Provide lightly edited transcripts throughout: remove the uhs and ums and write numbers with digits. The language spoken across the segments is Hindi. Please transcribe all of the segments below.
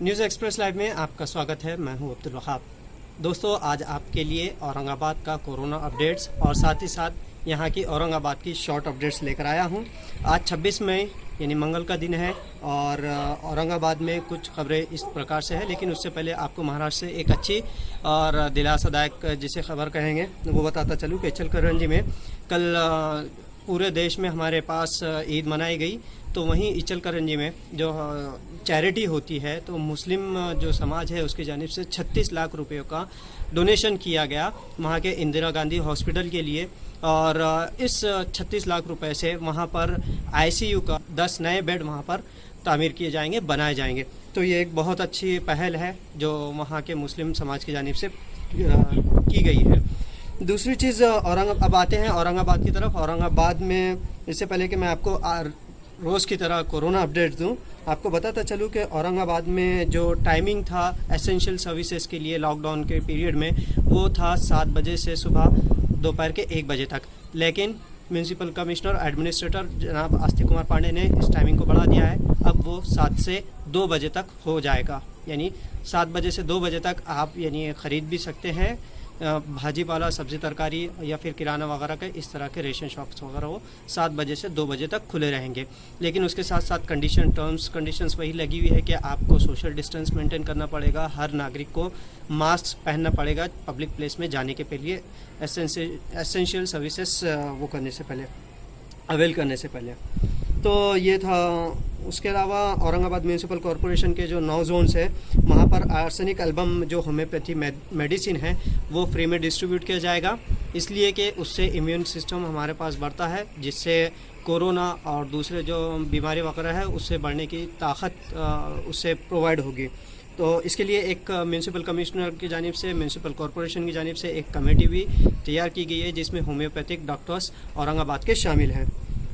न्यूज़ एक्सप्रेस लाइव में आपका स्वागत है। मैं हूं अब्दुल वहाब। दोस्तों, आज आपके लिए औरंगाबाद का कोरोना अपडेट्स और साथ ही साथ यहां की औरंगाबाद की शॉर्ट अपडेट्स लेकर आया हूं। आज 26 मई यानी मंगल का दिन है और औरंगाबाद में कुछ खबरें इस प्रकार से है, लेकिन उससे पहले आपको महाराष्ट्र से एक अच्छी और दिलासादायक जिसे खबर कहेंगे वो बताता चलूँ कि इचलकरंजी में कल पूरे देश में हमारे पास ईद मनाई गई, तो वहीं इचलकरंजी में जो चैरिटी होती है तो मुस्लिम जो समाज है उसकी जानिब से 36 लाख रुपए का डोनेशन किया गया वहाँ के इंदिरा गांधी हॉस्पिटल के लिए। और इस 36 लाख रुपए से वहाँ पर आईसीयू का 10 नए बेड वहाँ पर तामीर किए जाएंगे, बनाए जाएंगे। तो ये एक बहुत अच्छी पहल है जो वहाँ के मुस्लिम समाज की जानिब से की गई है। दूसरी चीज़, अब आते हैं औरंगाबाद की तरफ। औरंगाबाद में इससे पहले कि मैं आपको रोज़ की तरह कोरोना अपडेट दूं, आपको बताता चलूं कि औरंगाबाद में जो टाइमिंग था एसेंशियल सर्विसेज के लिए लॉकडाउन के पीरियड में वो था 7 बजे से सुबह दोपहर के 1 बजे तक, लेकिन म्यूनसिपल कमिश्नर एडमिनिस्ट्रेटर जनाब आस्तिक कुमार पांडे ने इस टाइमिंग को बढ़ा दिया है। अब वो 7 से 2 बजे तक हो जाएगा, यानी 7 बजे से 2 बजे तक आप यानी ख़रीद भी सकते हैं भाजी पाला, सब्ज़ी तरकारी या फिर किराना वगैरह के इस तरह के रेशन शॉप्स वगैरह वो 7 बजे से 2 बजे तक खुले रहेंगे। लेकिन उसके साथ साथ कंडीशंस वही लगी हुई है कि आपको सोशल डिस्टेंस मेंटेन करना पड़ेगा, हर नागरिक को मास्क पहनना पड़ेगा पब्लिक प्लेस में जाने के लिए एसेंशियल सर्विसेज वो करने से पहले, अवेल करने से पहले। तो ये था। उसके अलावा औरंगाबाद म्यूनसिपल कॉरपोरेशन के जो 9 जोन्स हैं वहाँ पर आर्सेनिक एल्बम जो होम्योपैथी मेडिसिन है वो फ्री में डिस्ट्रीब्यूट किया जाएगा, इसलिए कि उससे इम्यून सिस्टम हमारे पास बढ़ता है, जिससे कोरोना और दूसरे जो बीमारी वगैरह है उससे बढ़ने की ताकत उससे प्रोवाइड होगी। तो इसके लिए एक म्यूनसिपल कमिश्नर की जानिब से, म्यूनसिपल कॉरपोरेशन की जानिब से एक कमेटी भी तैयार की गई है जिसमें होम्योपैथिक डॉक्टर्स औरंगाबाद के शामिल हैं।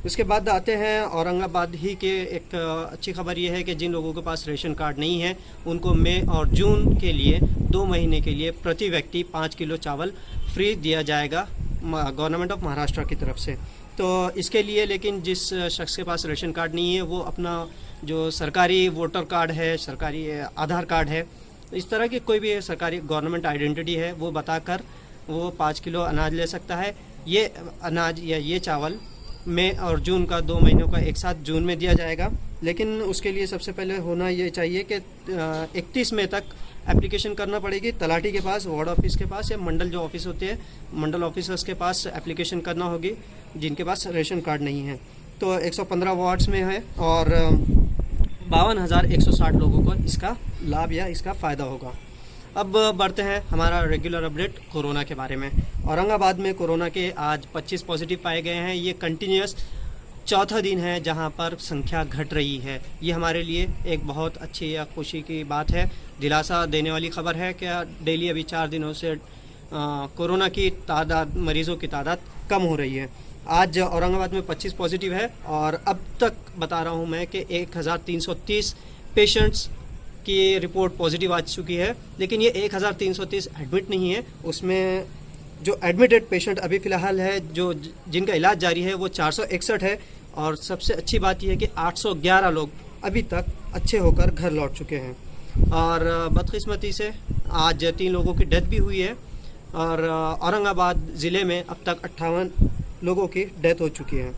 उसके बाद आते हैं औरंगाबाद ही के एक अच्छी खबर ये है कि जिन लोगों के पास रेशन कार्ड नहीं है उनको मई और जून के लिए 2 महीने के लिए प्रति व्यक्ति 5 किलो चावल फ्री दिया जाएगा गवर्नमेंट ऑफ महाराष्ट्र की तरफ से। तो इसके लिए लेकिन जिस शख्स के पास रेशन कार्ड नहीं है वो अपना जो सरकारी वोटर कार्ड है, सरकारी आधार कार्ड है, इस तरह की कोई भी सरकारी गवर्नमेंट आइडेंटिटी है वो बताकर वो 5 किलो अनाज ले सकता है। ये अनाज या ये चावल मई और जून का 2 महीनों का एक साथ जून में दिया जाएगा, लेकिन उसके लिए सबसे पहले होना ये चाहिए कि 31 मई तक एप्लीकेशन करना पड़ेगी तलाटी के पास, वार्ड ऑफिस के पास या मंडल जो ऑफिस होते हैं मंडल ऑफिसर्स के पास एप्लीकेशन करना होगी जिनके पास रेशन कार्ड नहीं है। तो 115 वार्ड्स में है और 52,160 लोगों को इसका लाभ या इसका फ़ायदा होगा। अब बढ़ते हैं हमारा रेगुलर अपडेट कोरोना के बारे में। औरंगाबाद में कोरोना के आज 25 पॉजिटिव पाए गए हैं। ये कंटिन्यूस चौथा दिन है जहां पर संख्या घट रही है। ये हमारे लिए एक बहुत अच्छी या खुशी की बात है, दिलासा देने वाली खबर है कि डेली अभी 4 दिनों से कोरोना की तादाद, मरीज़ों की तादाद कम हो रही है। आज औरंगाबाद में 25 पॉजिटिव है और अब तक बता रहा हूँ मैं कि 1330 पेशेंट्स की रिपोर्ट पॉजिटिव आ चुकी है, लेकिन ये 1330 एडमिट नहीं है। उसमें जो एडमिटेड पेशेंट अभी फ़िलहाल है, जो जिनका इलाज जारी है, वो 461 है। और सबसे अच्छी बात यह है कि 811 लोग अभी तक अच्छे होकर घर लौट चुके हैं। और बदकिस्मती से आज 3 लोगों की डेथ भी हुई है और औरंगाबाद ज़िले में अब तक 58 लोगों की डेथ हो चुकी है।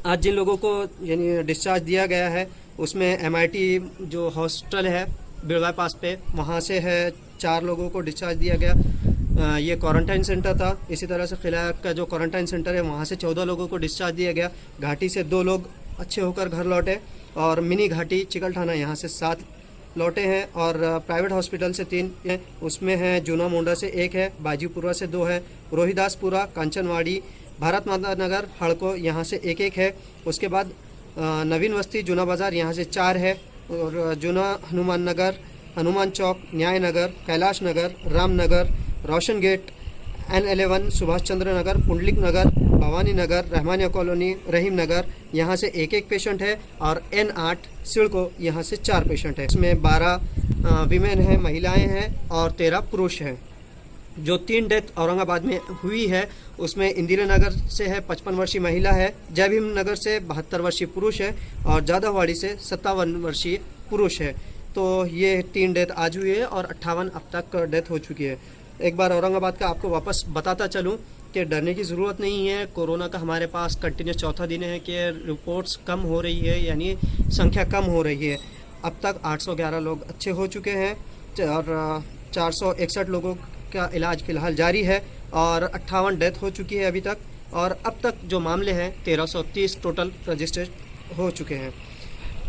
आज जिन लोगों को यानी डिस्चार्ज दिया गया है उसमें MIT जो हॉस्टल है बिड़वा पास पे, वहाँ से है 4 लोगों को डिस्चार्ज दिया गया। ये क्वारंटाइन सेंटर था। इसी तरह से खिला का जो क्वारंटाइन सेंटर है वहाँ से 14 लोगों को डिस्चार्ज दिया गया। घाटी से 2 लोग अच्छे होकर घर लौटे और मिनी घाटी चिकलठाना यहाँ से 7 लौटे हैं। और प्राइवेट हॉस्पिटल से 3 हैं, उसमें है जूना मोंडा से 1 है, बाजीपुरा से 2 है, रोहिदासपुरा, कांचनवाड़ी, भारत माता नगर, हड़को यहाँ से 1-1 है। उसके बाद नवीन बस्ती, जूना बाज़ार यहाँ से 4 है और जूना हनुमान नगर, हनुमान चौक, न्याय नगर, कैलाश नगर, रामनगर, रोशन गेट, N11, सुभाष चंद्र नगर, पुंडलिक नगर, भवानी नगर, रहमानिया कॉलोनी, रहीम नगर यहाँ से 1-1 पेशेंट है और N8 सिड़को यहाँ से 4 पेशेंट है। इसमें 12 वीमेन हैं, महिलाएं हैं और 13 पुरुष हैं। जो 3 डेथ औरंगाबाद में हुई है उसमें इंदिरा नगर से है 55 वर्षीय महिला है, जय भीम नगर से 72 वर्षीय पुरुष है और जादववाड़ी से 57 वर्षीय पुरुष है। तो ये 3 डेथ आज हुई है और 58 अब तक डेथ हो चुकी है। एक बार औरंगाबाद का आपको वापस बताता चलूँ कि डरने की ज़रूरत नहीं है। कोरोना का हमारे पास कंटिन्यूस चौथा दिन है कि रिपोर्ट्स कम हो रही है, यानी संख्या कम हो रही है। अब तक 811 लोग अच्छे हो चुके हैं और 461 लोगों का इलाज फ़िलहाल जारी है और 58 डेथ हो चुकी है अभी तक। और अब तक जो मामले हैं 1330 टोटल रजिस्टर्ड हो चुके हैं।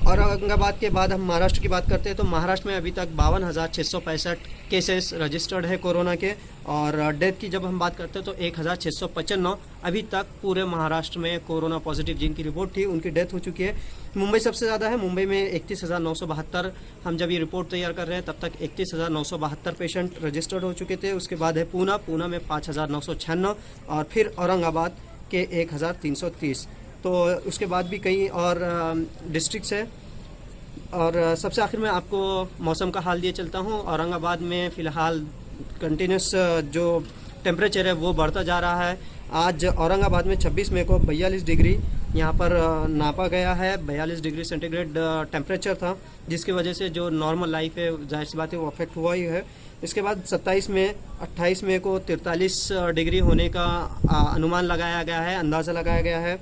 औरंगाबाद के बाद हम महाराष्ट्र की बात करते हैं तो महाराष्ट्र में अभी तक 52,665 केसेस रजिस्टर्ड है कोरोना के। और डेथ की जब हम बात करते हैं तो 1,695 अभी तक पूरे महाराष्ट्र में कोरोना पॉजिटिव जिनकी रिपोर्ट थी उनकी डेथ हो चुकी है। मुंबई सबसे ज़्यादा है, मुंबई में 31,972। हम जब ये रिपोर्ट तैयार कर रहे हैं तब तक 31,972 पेशेंट रजिस्टर्ड हो चुके थे। उसके बाद है पूना में 5,996 और फिर औरंगाबाद के 1,330। तो उसके बाद भी कई और डिस्ट्रिक्ट्स हैं। और सबसे आखिर में आपको मौसम का हाल दिए चलता हूँ। औरंगाबाद में फ़िलहाल कंटिन्यूस जो टेम्परेचर है वो बढ़ता जा रहा है। आज औरंगाबाद में 26 मई को 42 डिग्री यहाँ पर नापा गया है। 42 डिग्री सेंटीग्रेड टेम्परेचर था, जिसकी वजह से जो नॉर्मल लाइफ है जाहिर सी बात है वो अफेक्ट हुआ ही है। इसके बाद 27 मई 28 मई को 43 डिग्री होने का अनुमान लगाया गया है, अंदाज़ा लगाया गया है।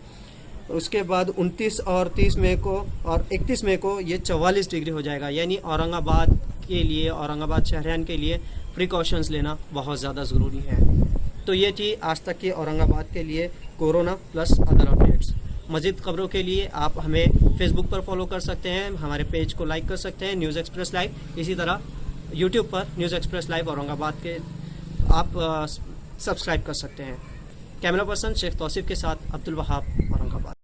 उसके बाद 29 और 30 मई को और 31 मई को ये 44 डिग्री हो जाएगा। यानी औरंगाबाद के लिए, औरंगाबाद शहरियान के लिए प्रिकॉशंस लेना बहुत ज़्यादा ज़रूरी है। तो ये थी आज तक की औरंगाबाद के लिए कोरोना प्लस अदर अपडेट्स। मज़ीद खबरों के लिए आप हमें फेसबुक पर फॉलो कर सकते हैं, हमारे पेज को लाइक कर सकते हैं न्यूज़ एक्सप्रेस लाइव। इसी तरह यूट्यूब पर न्यूज़ एक्सप्रेस लाइव औरंगाबाद के आप सब्सक्राइब कर सकते हैं। कैमरा पर्सन शेख तौसीफ के साथ अब्दुल वहाब।